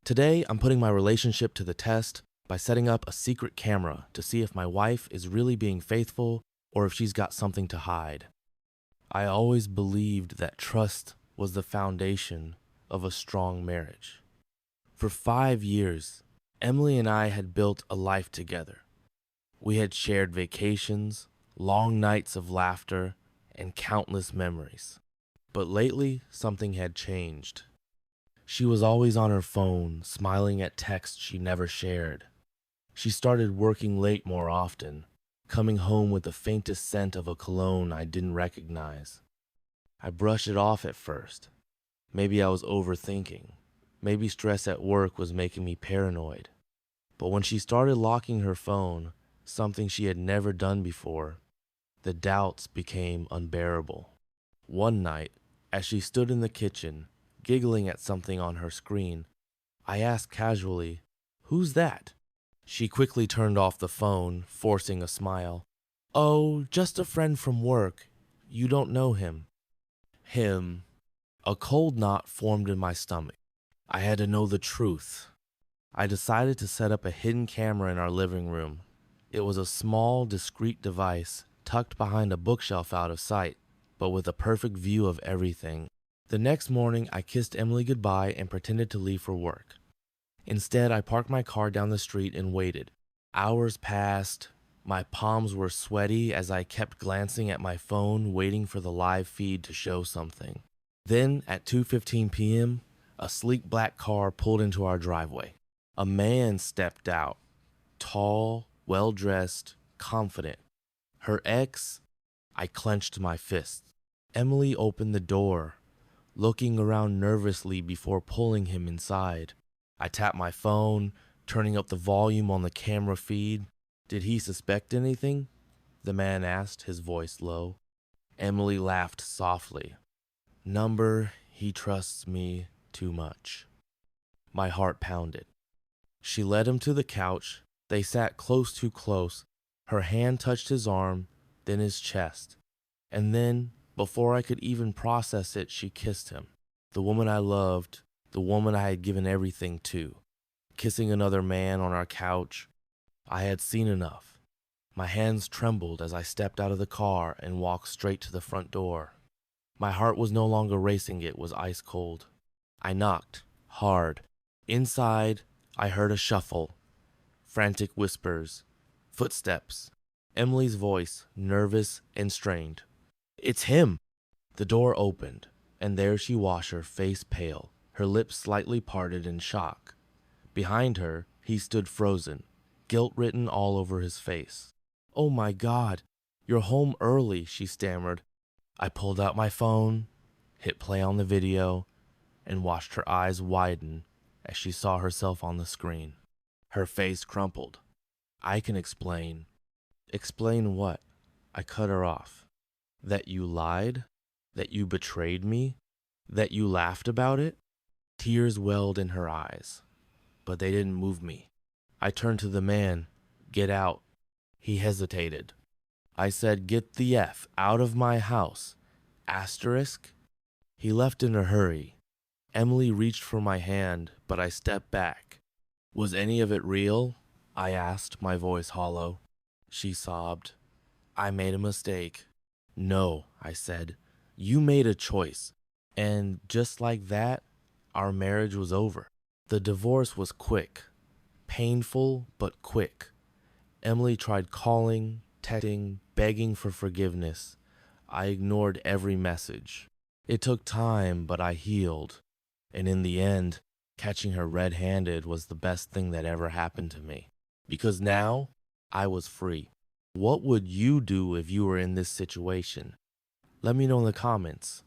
Today, I'm putting my relationship to the test by setting up a secret camera to see if my wife is really being faithful or if she's got something to hide. I always believed that trust was the foundation of a strong marriage. For 5 years, Emily and I had built a life together. We had shared vacations, long nights of laughter, and countless memories. But lately, something had changed. She was always on her phone, smiling at texts she never shared. She started working late more often, coming home with the faintest scent of a cologne I didn't recognize. I brushed it off at first. Maybe I was overthinking. Maybe stress at work was making me paranoid. But when she started locking her phone, something she had never done before, the doubts became unbearable. One night, as she stood in the kitchen, giggling at something on her screen, I asked casually, "Who's that?" She quickly turned off the phone, forcing a smile. "Oh, just a friend from work. You don't know him." Him. A cold knot formed in my stomach. I had to know the truth. I decided to set up a hidden camera in our living room. It was a small, discreet device tucked behind a bookshelf out of sight, but with a perfect view of everything. The next morning, I kissed Emily goodbye and pretended to leave for work. Instead, I parked my car down the street and waited. Hours passed. My palms were sweaty as I kept glancing at my phone, waiting for the live feed to show something. Then, at 2:15 p.m., a sleek black car pulled into our driveway. A man stepped out, tall, well-dressed, confident. Her ex? I clenched my fists. Emily opened the door, looking around nervously before pulling him inside. I tapped my phone, turning up the volume on the camera feed. "Did he suspect anything?" the man asked, his voice low. Emily laughed softly. "Number, he trusts me too much." My heart pounded. She led him to the couch. They sat close to close. Her hand touched his arm, then his chest. And then, before I could even process it, she kissed him. The woman I loved, the woman I had given everything to. Kissing another man on our couch. I had seen enough. My hands trembled as I stepped out of the car and walked straight to the front door. My heart was no longer racing, it was ice cold. I knocked, hard. Inside, I heard a shuffle, frantic whispers, footsteps. Emily's voice, nervous and strained. "It's him!" The door opened, and there she was, her face pale, her lips slightly parted in shock. Behind her, he stood frozen, guilt written all over his face. "Oh my God, you're home early," she stammered. I pulled out my phone, hit play on the video, and watched her eyes widen as she saw herself on the screen. Her face crumpled. "I can explain." "Explain what?" I cut her off. "That you lied? That you betrayed me? That you laughed about it?" Tears welled in her eyes, but they didn't move me. I turned to the man. "Get out." He hesitated. I said, "Get the F out of my house." Asterisk? He left in a hurry. Emily reached for my hand, but I stepped back. "Was any of it real?" I asked, my voice hollow. She sobbed. "I made a mistake." "No," I said. "You made a choice." And just like that, our marriage was over. The divorce was quick. Painful, but quick. Emily tried calling, texting, begging for forgiveness. I ignored every message. It took time, but I healed. And in the end, catching her red-handed was the best thing that ever happened to me. Because now, I was free. What would you do if you were in this situation? Let me know in the comments.